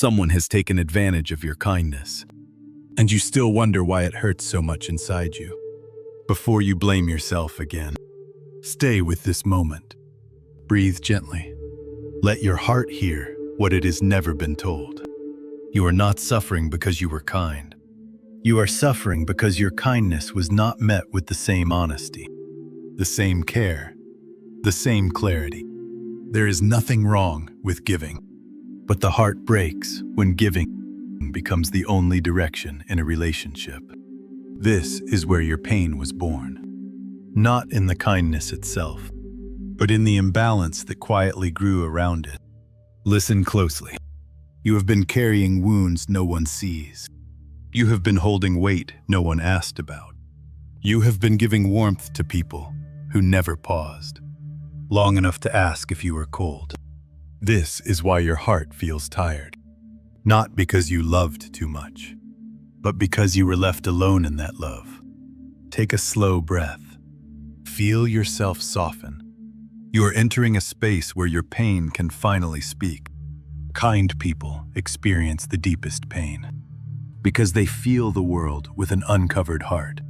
Someone has taken advantage of your kindness, and you still wonder why it hurts so much inside you. Before you blame yourself again, stay with this moment. Breathe gently. Let your heart hear what it has never been told. You are not suffering because you were kind. You are suffering because your kindness was not met with the same honesty, the same care, the same clarity. There is nothing wrong with giving, but the heart breaks when giving becomes the only direction in a relationship. This is where your pain was born, not in the kindness itself, but in the imbalance that quietly grew around it. Listen closely. You have been carrying wounds no one sees. You have been holding weight no one asked about. You have been giving warmth to people who never paused long enough to ask if you were cold. This is why your heart feels tired. Not because you loved too much, but because you were left alone in that love. Take a slow breath. Feel yourself soften. You are entering a space where your pain can finally speak. Kind people experience the deepest pain because they feel the world with an uncovered heart.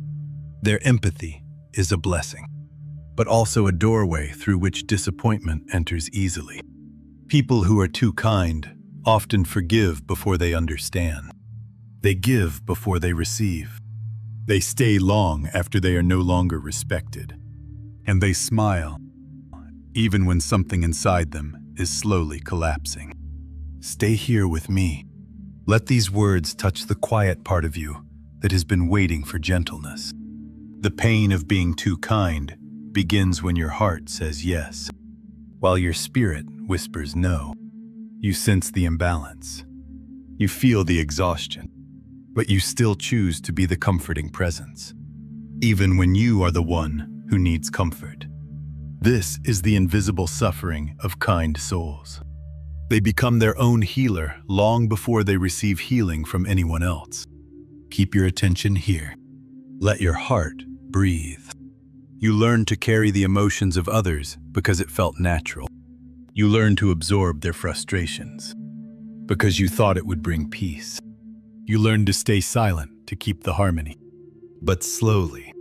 Their empathy is a blessing, but also a doorway through which disappointment enters easily. People who are too kind often forgive before they understand. They give before they receive. They stay long after they are no longer respected. And they smile, even when something inside them is slowly collapsing. Stay here with me. Let these words touch the quiet part of you that has been waiting for gentleness. The pain of being too kind begins when your heart says yes, while your spirit whispers no. You sense the imbalance. You feel the exhaustion, but you still choose to be the comforting presence, even when you are the one who needs comfort. This is the invisible suffering of kind souls. They become their own healer long before they receive healing from anyone else. Keep your attention here. Let your heart breathe. You learn to carry the emotions of others because it felt natural. You learn to absorb their frustrations because you thought it would bring peace. You learn to stay silent to keep the harmony. But slowly,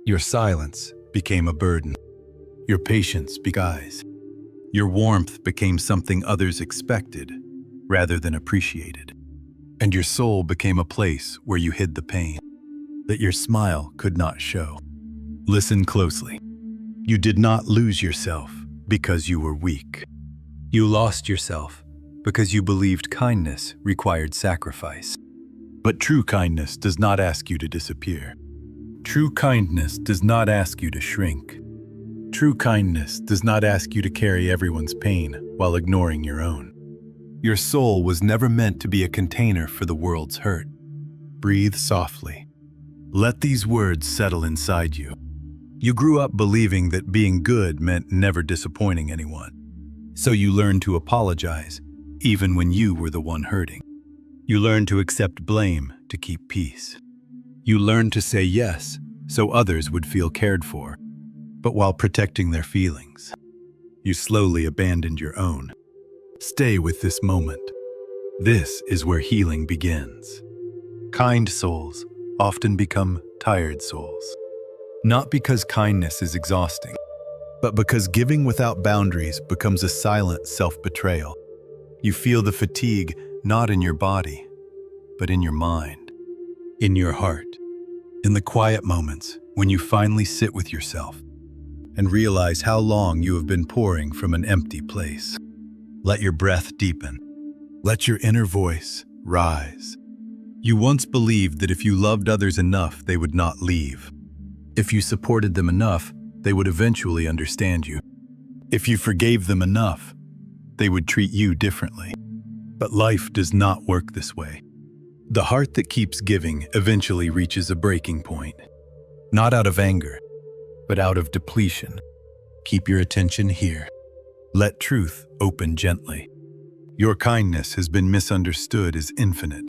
your silence became a burden. Your patience beguised. Your warmth became something others expected rather than appreciated. And your soul became a place where you hid the pain that your smile could not show. Listen closely. You did not lose yourself because you were weak. You lost yourself because you believed kindness required sacrifice. But true kindness does not ask you to disappear. True kindness does not ask you to shrink. True kindness does not ask you to carry everyone's pain while ignoring your own. Your soul was never meant to be a container for the world's hurt. Breathe softly. Let these words settle inside you. You grew up believing that being good meant never disappointing anyone. So you learned to apologize, even when you were the one hurting. You learned to accept blame to keep peace. You learned to say yes so others would feel cared for, but while protecting their feelings. You slowly abandoned your own. Stay with this moment. This is where healing begins. Kind souls often become tired souls. Not because kindness is exhausting, but because giving without boundaries becomes a silent self-betrayal. You feel the fatigue not in your body, but in your mind, in your heart, in the quiet moments when you finally sit with yourself and realize how long you have been pouring from an empty place. Let your breath deepen. Let your inner voice rise. You once believed that if you loved others enough, they would not leave. If you supported them enough, they would eventually understand you. If you forgave them enough, they would treat you differently. But life does not work this way. The heart that keeps giving eventually reaches a breaking point. Not out of anger, but out of depletion. Keep your attention here. Let truth open gently. Your kindness has been misunderstood as infinite.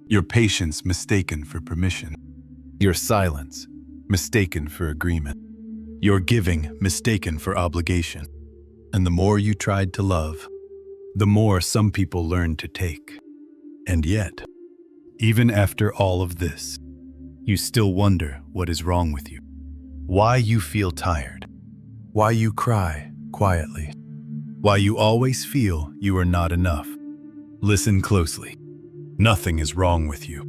Your patience mistaken for permission. Your silence mistaken for agreement. Your giving mistaken for obligation. And the more you tried to love, the more some people learned to take. And yet, even after all of this, you still wonder what is wrong with you. Why you feel tired. Why you cry quietly. Why you always feel you are not enough. Listen closely. Nothing is wrong with you.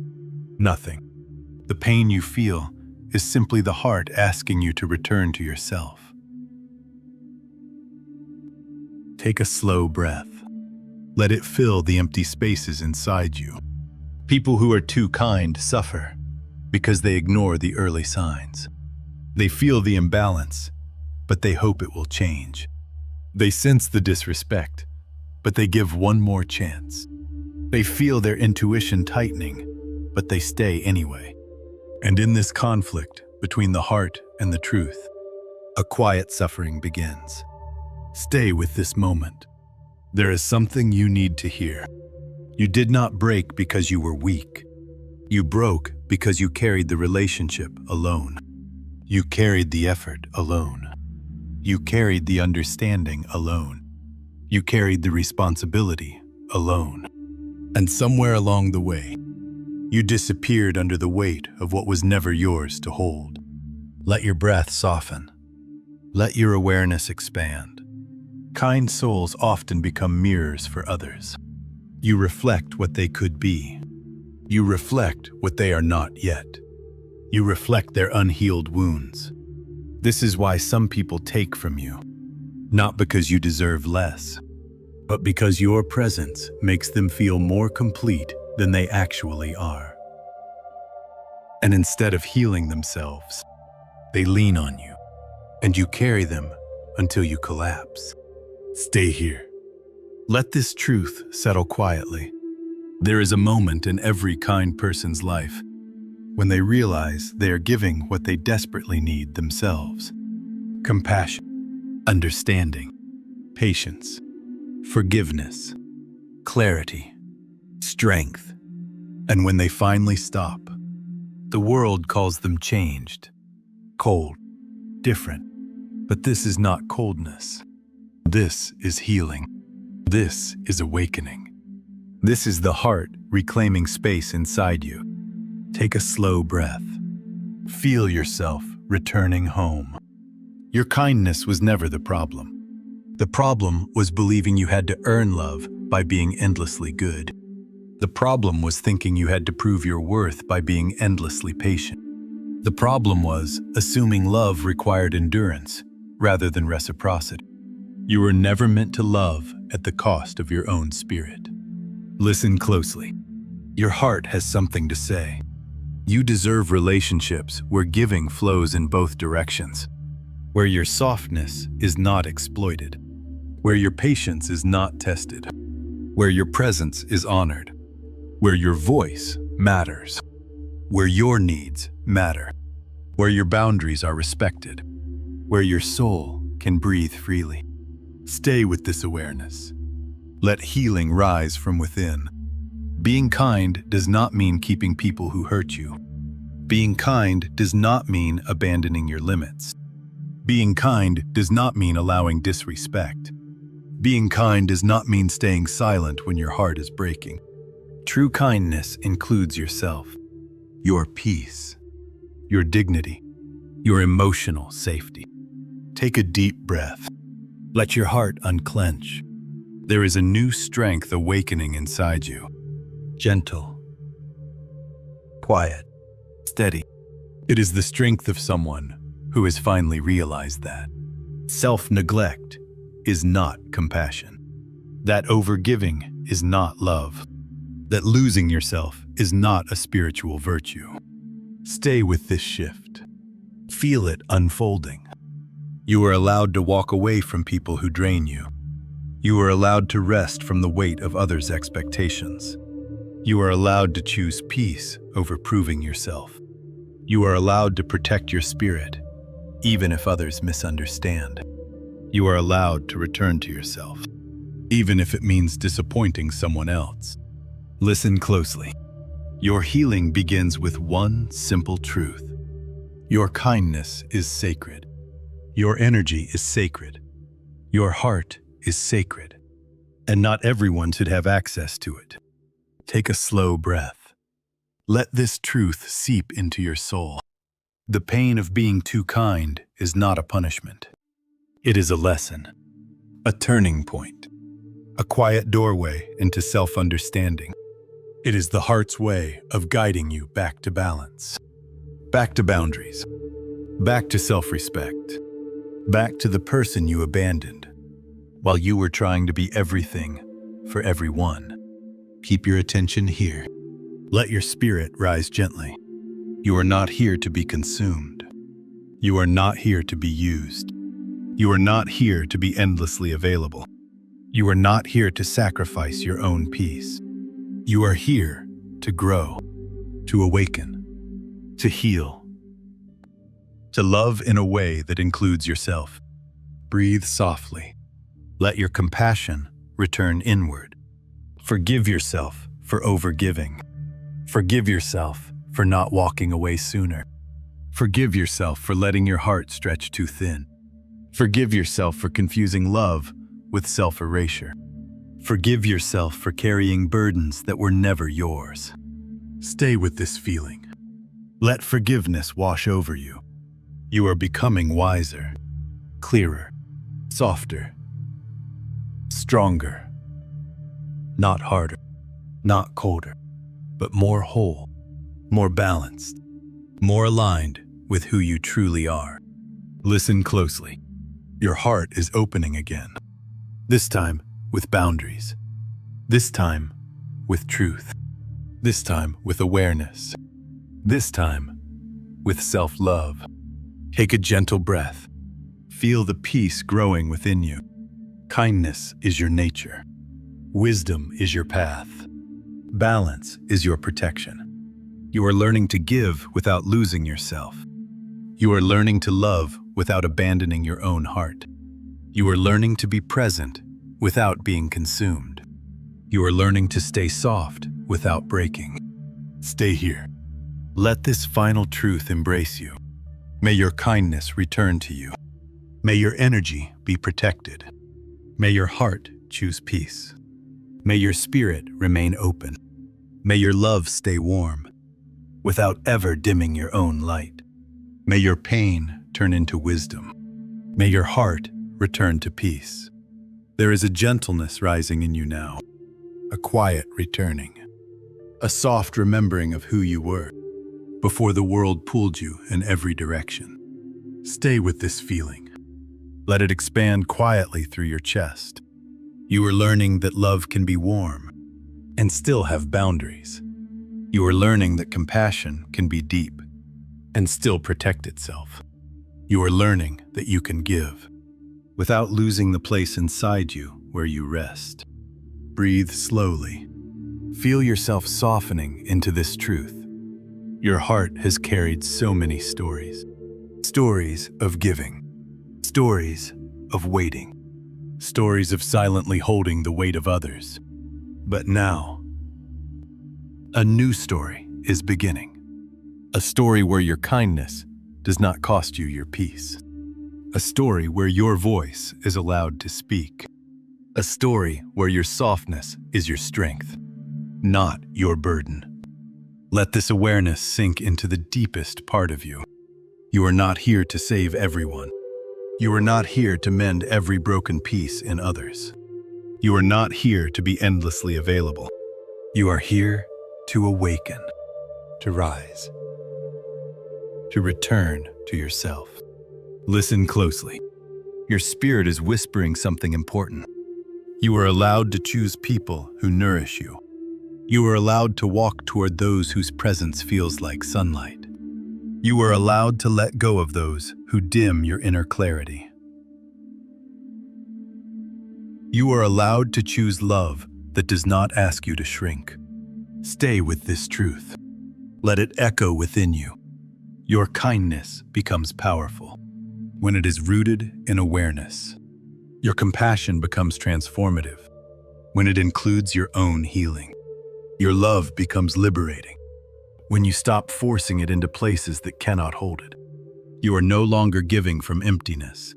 Nothing. The pain you feel is simply the heart asking you to return to yourself. Take a slow breath. Let it fill the empty spaces inside you. People who are too kind suffer because they ignore the early signs. They feel the imbalance, but they hope it will change. They sense the disrespect, but they give one more chance. They feel their intuition tightening, but they stay anyway. And in this conflict between the heart and the truth, a quiet suffering begins. Stay with this moment. There is something you need to hear. You did not break because you were weak. You broke because you carried the relationship alone. You carried the effort alone. You carried the understanding alone. You carried the responsibility alone. And somewhere along the way, you disappeared under the weight of what was never yours to hold. Let your breath soften. Let your awareness expand. Kind souls often become mirrors for others. You reflect what they could be. You reflect what they are not yet. You reflect their unhealed wounds. This is why some people take from you, not because you deserve less, but because your presence makes them feel more complete than they actually are. And instead of healing themselves, they lean on you, and you carry them until you collapse. Stay here. Let this truth settle quietly. There is a moment in every kind person's life when they realize they are giving what they desperately need themselves. Compassion, understanding, patience, forgiveness, clarity, strength. And when they finally stop, the world calls them changed, cold, different. But this is not coldness. This is healing. This is awakening. This is the heart reclaiming space inside you. Take a slow breath. Feel yourself returning home. Your kindness was never the problem. The problem was believing you had to earn love by being endlessly good. The problem was thinking you had to prove your worth by being endlessly patient. The problem was assuming love required endurance rather than reciprocity. You were never meant to love at the cost of your own spirit. Listen closely. Your heart has something to say. You deserve relationships where giving flows in both directions, where your softness is not exploited, where your patience is not tested, where your presence is honored, where your voice matters, where your needs matter, where your boundaries are respected, where your soul can breathe freely. Stay with this awareness. Let healing rise from within. Being kind does not mean keeping people who hurt you. Being kind does not mean abandoning your limits. Being kind does not mean allowing disrespect. Being kind does not mean staying silent when your heart is breaking. True kindness includes yourself, your peace, your dignity, your emotional safety. Take a deep breath. Let your heart unclench. There is a new strength awakening inside you. Gentle, quiet, steady. It is the strength of someone who has finally realized that self-neglect is not compassion, that overgiving is not love, that losing yourself is not a spiritual virtue. Stay with this shift. Feel it unfolding. You are allowed to walk away from people who drain you. You are allowed to rest from the weight of others' expectations. You are allowed to choose peace over proving yourself. You are allowed to protect your spirit, even if others misunderstand. You are allowed to return to yourself, even if it means disappointing someone else. Listen closely. Your healing begins with one simple truth. Your kindness is sacred. Your energy is sacred. Your heart is sacred. And not everyone should have access to it. Take a slow breath. Let this truth seep into your soul. The pain of being too kind is not a punishment. It is a lesson, a turning point, a quiet doorway into self-understanding. It is the heart's way of guiding you back to balance, back to boundaries, back to self-respect, back to the person you abandoned while you were trying to be everything for everyone. Keep your attention here. Let your spirit rise gently. You are not here to be consumed. You are not here to be used. You are not here to be endlessly available. You are not here to sacrifice your own peace. You are here to grow, to awaken, to heal, to love in a way that includes yourself. Breathe softly. Let your compassion return inward. Forgive yourself for overgiving. Forgive yourself for not walking away sooner. Forgive yourself for letting your heart stretch too thin. Forgive yourself for confusing love with self-erasure. Forgive yourself for carrying burdens that were never yours. Stay with this feeling. Let forgiveness wash over you. You are becoming wiser, clearer, softer, stronger. Not harder, not colder, but more whole, more balanced, more aligned with who you truly are. Listen closely. Your heart is opening again. This time with boundaries. This time with truth. This time with awareness. This time with self-love. Take a gentle breath. Feel the peace growing within you. Kindness is your nature. Wisdom is your path. Balance is your protection. You are learning to give without losing yourself. You are learning to love without abandoning your own heart. You are learning to be present without being consumed. You are learning to stay soft without breaking. Stay here. Let this final truth embrace you. May your kindness return to you. May your energy be protected. May your heart choose peace. May your spirit remain open. May your love stay warm, without ever dimming your own light. May your pain turn into wisdom. May your heart return to peace. There is a gentleness rising in you now, a quiet returning, a soft remembering of who you were before the world pulled you in every direction. Stay with this feeling. Let it expand quietly through your chest. You are learning that love can be warm and still have boundaries. You are learning that compassion can be deep and still protect itself. You are learning that you can give without losing the place inside you where you rest. Breathe slowly. Feel yourself softening into this truth. Your heart has carried so many stories. Stories of giving. Stories of waiting. Stories of silently holding the weight of others. But now, a new story is beginning. A story where your kindness does not cost you your peace. A story where your voice is allowed to speak. A story where your softness is your strength, not your burden. Let this awareness sink into the deepest part of you. You are not here to save everyone. You are not here to mend every broken piece in others. You are not here to be endlessly available. You are here to awaken, to rise, to return to yourself. Listen closely. Your spirit is whispering something important. You are allowed to choose people who nourish you. You are allowed to walk toward those whose presence feels like sunlight. You are allowed to let go of those who dim your inner clarity. You are allowed to choose love that does not ask you to shrink. Stay with this truth. Let it echo within you. Your kindness becomes powerful when it is rooted in awareness. Your compassion becomes transformative when it includes your own healing. Your love becomes liberating when you stop forcing it into places that cannot hold it. You are no longer giving from emptiness.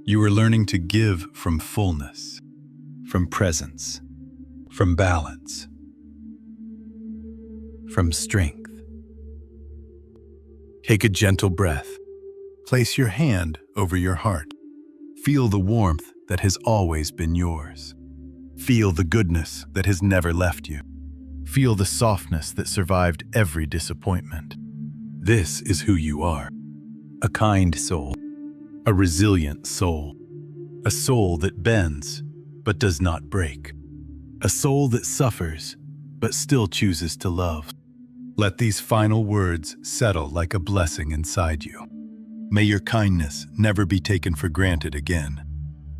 You are learning to give from fullness, from presence, from balance. from strength. Take a gentle breath. Place your hand over your heart. Feel the warmth that has always been yours. Feel the goodness that has never left you. Feel the softness that survived every disappointment. This is who you are. A kind soul. A resilient soul. A soul that bends, but does not break. A soul that suffers, but still chooses to love. Let these final words settle like a blessing inside you. May your kindness never be taken for granted again.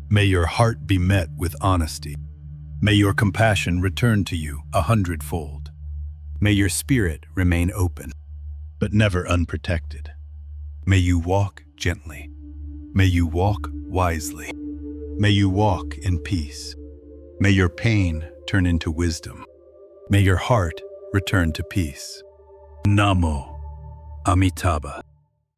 May your heart be met with honesty. May your compassion return to you 100-fold. May your spirit remain open, but never unprotected. May you walk gently. May you walk wisely. May you walk in peace. May your pain turn into wisdom. May your heart return to peace. Namo Amitabha.